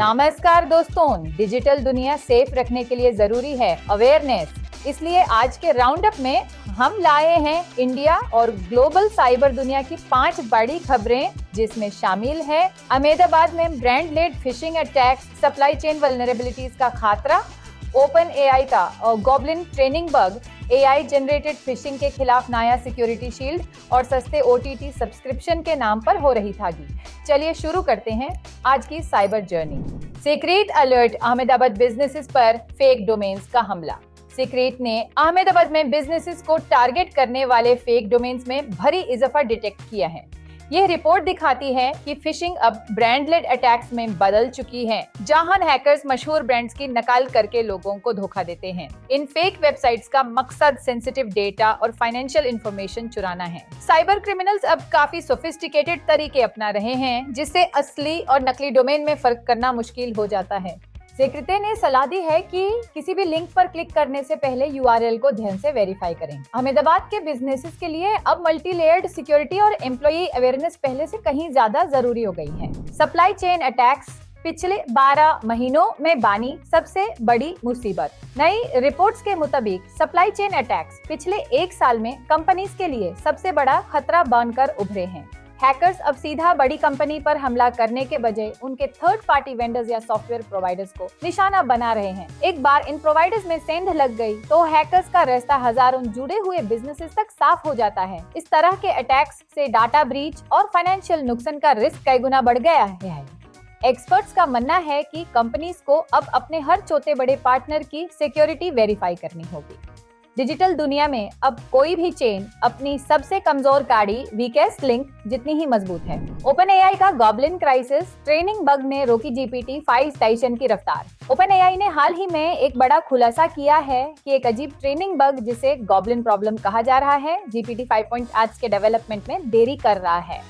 नमस्कार दोस्तों, डिजिटल दुनिया सेफ रखने के लिए जरूरी है अवेयरनेस। इसलिए आज के राउंड अप में हम लाए हैं इंडिया और ग्लोबल साइबर दुनिया की 5 बड़ी खबरें, जिसमें शामिल है अहमदाबाद में brand led phishing attacks, supply chain vulnerabilities का खतरा, ओपन एआई का goblin training bug, AI generated phishing के खिलाफ नया सिक्योरिटी शील्ड और सस्ते ओटीटी सब्सक्रिप्शन के नाम पर हो रही ठगी। चलिए शुरू करते हैं आज की cyber journey. Secret alert, Ahmedabad businesses पर फेक डोमेन्स का हमला। सीक्रेट ने अहमदाबाद में बिजनेसेस को टारगेट करने वाले फेक डोमेन्स में भारी इजाफा डिटेक्ट किया है। यह रिपोर्ट दिखाती है कि फिशिंग अब ब्रांड लेड अटैक्स में बदल चुकी है, जहां हैकर्स मशहूर ब्रांड्स की नकल करके लोगों को धोखा देते हैं। इन फेक वेबसाइट्स का मकसद सेंसिटिव डेटा और फाइनेंशियल इंफॉर्मेशन चुराना है। साइबर क्रिमिनल्स अब काफी सोफिस्टिकेटेड तरीके अपना रहे हैं, जिससे असली और नकली डोमेन में फर्क करना मुश्किल हो जाता है। सीक्रेट ने सलाह दी है कि किसी भी लिंक पर क्लिक करने से पहले यूआरएल को ध्यान से वेरीफाई करें। अहमदाबाद के बिजनेसेस के लिए अब मल्टी लेयर्ड सिक्योरिटी और एम्प्लॉई अवेयरनेस पहले से कहीं ज्यादा जरूरी हो गई है। सप्लाई चेन अटैक्स पिछले 12 महीनों में बानी सबसे बड़ी मुसीबत। नई रिपोर्ट्स के मुताबिक सप्लाई चेन अटैक्स पिछले 1 साल में कंपनीज के लिए सबसे बड़ा खतरा बनकर उभरे हैं। हैकर्स अब सीधा बड़ी कंपनी पर हमला करने के बजाय उनके थर्ड पार्टी वेंडर्स या सॉफ्टवेयर प्रोवाइडर्स को निशाना बना रहे हैं। एक बार इन प्रोवाइडर्स में सेंध लग गई तो हैकर्स का रास्ता हजारों जुड़े हुए बिजनेसेस तक साफ हो जाता है। इस तरह के अटैक्स से डाटा ब्रीच और फाइनेंशियल नुकसान का रिस्क कई गुना बढ़ गया है। एक्सपर्ट्स का मानना है कि कंपनीज को अब अपने हर छोटे बड़े पार्टनर की सिक्योरिटी वेरीफाई करनी होगी। डिजिटल दुनिया में अब कोई भी चेन अपनी सबसे कमजोर काड़ी, वीकेस्ट लिंक जितनी ही मजबूत है। ओपन एआई का गॉब्लिन क्राइसिस ट्रेनिंग बग ने रोकी GPT-5 टाइसन की रफ्तार। ओपन एआई ने हाल ही में एक बड़ा खुलासा किया है कि एक अजीब ट्रेनिंग बग, जिसे गॉब्लिन प्रॉब्लम कहा जा रहा है, GPT-5 के डेवलपमेंट में देरी कर रहा है।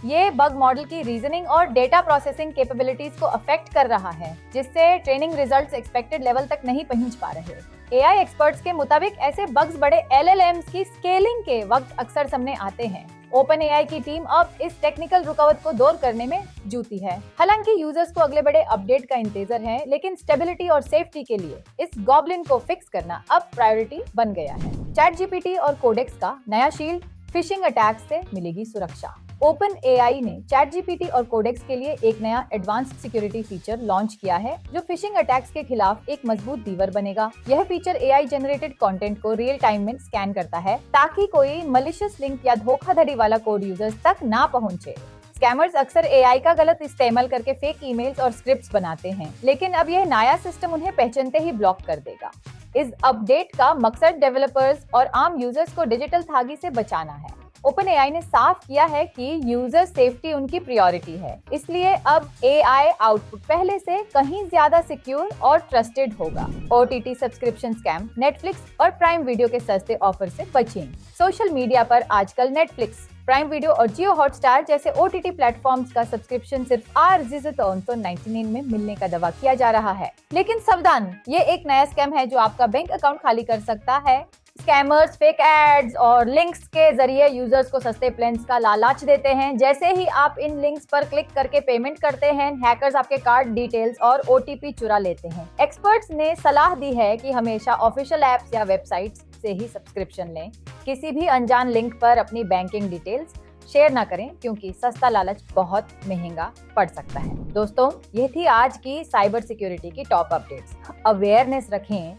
ये बग मॉडल की रीजनिंग और डेटा प्रोसेसिंग कैपेबिलिटीज को अफेक्ट कर रहा है, जिससे ट्रेनिंग रिजल्ट्स एक्सपेक्टेड लेवल तक नहीं पहुंच पा रहे। एआई एक्सपर्ट्स के मुताबिक ऐसे बग्स बड़े एलएलएम्स की स्केलिंग के वक्त अक्सर सामने आते हैं। ओपन एआई की टीम अब इस टेक्निकल रुकावट को दूर करने में जुटी है। हालांकि यूजर्स को अगले बड़े अपडेट का इंतजार है, लेकिन स्टेबिलिटी और सेफ्टी के लिए इस गॉब्लिन को फिक्स करना अब प्रायोरिटी बन गया है। ChatGPT और कोडेक्स का नया शील्ड, फिशिंग अटैक से मिलेगी सुरक्षा। ओपन एआई ने ChatGPT और कोडेक्स के लिए एक नया एडवांस्ड सिक्योरिटी फीचर लॉन्च किया है, जो फिशिंग अटैक्स के खिलाफ एक मजबूत दीवार बनेगा। यह फीचर एआई जनरेटेड कंटेंट को रियल टाइम में स्कैन करता है, ताकि कोई मलिशियस लिंक या धोखाधड़ी वाला कोड यूजर्स तक ना पहुंचे। स्कैमर्स अक्सर एआई का गलत इस्तेमाल करके फेक ईमेल्स और स्क्रिप्ट्स बनाते हैं, लेकिन अब यह नया सिस्टम उन्हें पहचानते ही ब्लॉक कर देगा। इस अपडेट का मकसद डेवलपर्स और आम यूजर्स को डिजिटल ठगी से बचाना है। ओपन एआई ने साफ किया है कि यूजर सेफ्टी उनकी प्रायोरिटी है, इसलिए अब एआई आउटपुट पहले से कहीं ज्यादा सिक्योर और ट्रस्टेड होगा। ओटीटी सब्सक्रिप्शन स्कैम, नेटफ्लिक्स और प्राइम वीडियो के सस्ते ऑफर से बचें। सोशल मीडिया पर आजकल नेटफ्लिक्स, प्राइम वीडियो और जियो हॉटस्टार जैसे ओटीटी प्लेटफॉर्म्स का सब्सक्रिप्शन सिर्फ 399 में मिलने का दावा किया जा रहा है। लेकिन सावधान, ये एक नया स्कैम है जो आपका बैंक अकाउंट खाली कर सकता है। स्कैमर्स फेक एड्स और लिंक्स के जरिए यूजर्स को सस्ते प्लान्स का लालच देते हैं। जैसे ही आप इन लिंक्स पर क्लिक करके पेमेंट करते हैं, हैकर्स आपके कार्ड डिटेल्स और ओटीपी चुरा लेते हैं। एक्सपर्ट्स ने सलाह दी है कि हमेशा ऑफिशियल ऐप्स या वेबसाइट्स से ही सब्सक्रिप्शन लें। किसी भी अनजान लिंक पर अपनी बैंकिंग डिटेल्स शेयर ना करें, क्योंकि सस्ता लालच बहुत महंगा पड़ सकता है। दोस्तों, ये थी आज की साइबर सिक्योरिटी की टॉप अपडेट्स। अवेयरनेस रखें,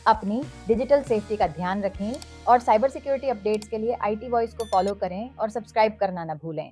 अपनी डिजिटल सेफ्टी का ध्यान रखें और साइबर सिक्योरिटी अपडेट्स के लिए IT वॉइस को फॉलो करें और सब्सक्राइब करना न भूलें।